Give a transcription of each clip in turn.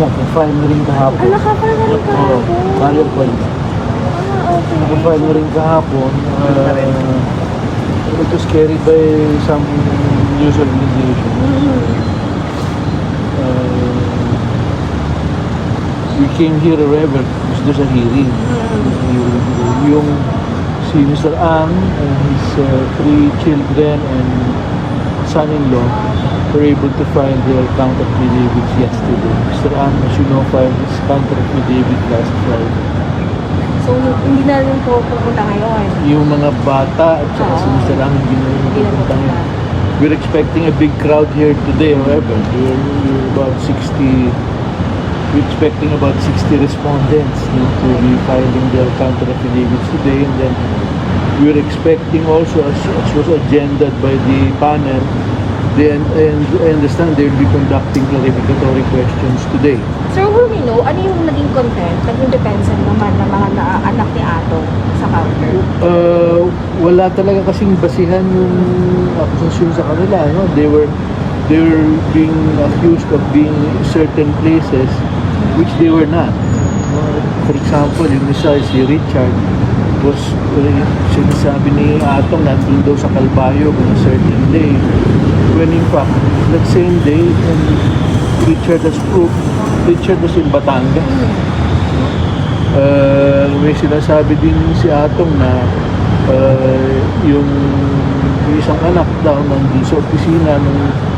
Naka-file na rin kahapon. Ah, naka-file na rin kahapon? Oo, file po yun. Okay. Naka-file na rin kahapon. It was carried by some news organization. We came here however because there's a hearing. Yung si Mr. Ang and his 3 children and son-in-law were able to file their count affidavits yesterday. Mr. Ang, as you know, filed his counter affidavit last Friday. So, hindi na rin po pupunta ngayon? Yung mga bata at saka si Mr. Ang hindi na rin pupunta ngayon. We're expecting a big crowd here today, however. We're about 60. We're expecting about 60 respondents to be filing their counter affidavits today, and then we're expecting also, as was agendaed by the panel, and I understand they'll be conducting clarificatory questions today. Sir, will we know ano yung naging content, naging depensa naman ng mga anak ni Ato sa counter? Wala talaga kasing basihan yung akusasyon sa kanila. No? They were being accused of being certain places which they were not. For example, yung isa si Richard was sinasabi ni Atong nandun daw sa Calbayo on a certain day, when in fact that same day, and Richard has proved Richard was in Batangas. May sinasabi din si Atong na yung isang anak daw nandun sa opisina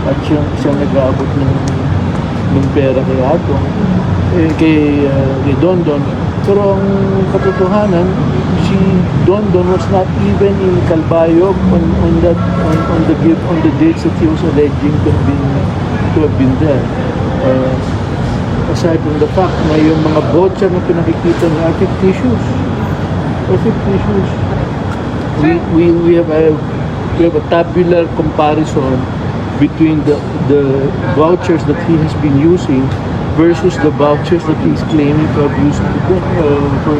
at siyang nag-aabot ng pera kay Atong, kay Dondon. Pero ang katotohanan, si Dondon was not even in Calbayog on the dates that he was alleging to have been there. Aside from the fact na yung mga voucher na pinakikita niya are fictitious. We have a tabular comparison between the vouchers that he has been using versus the vouchers that he is claiming to have used for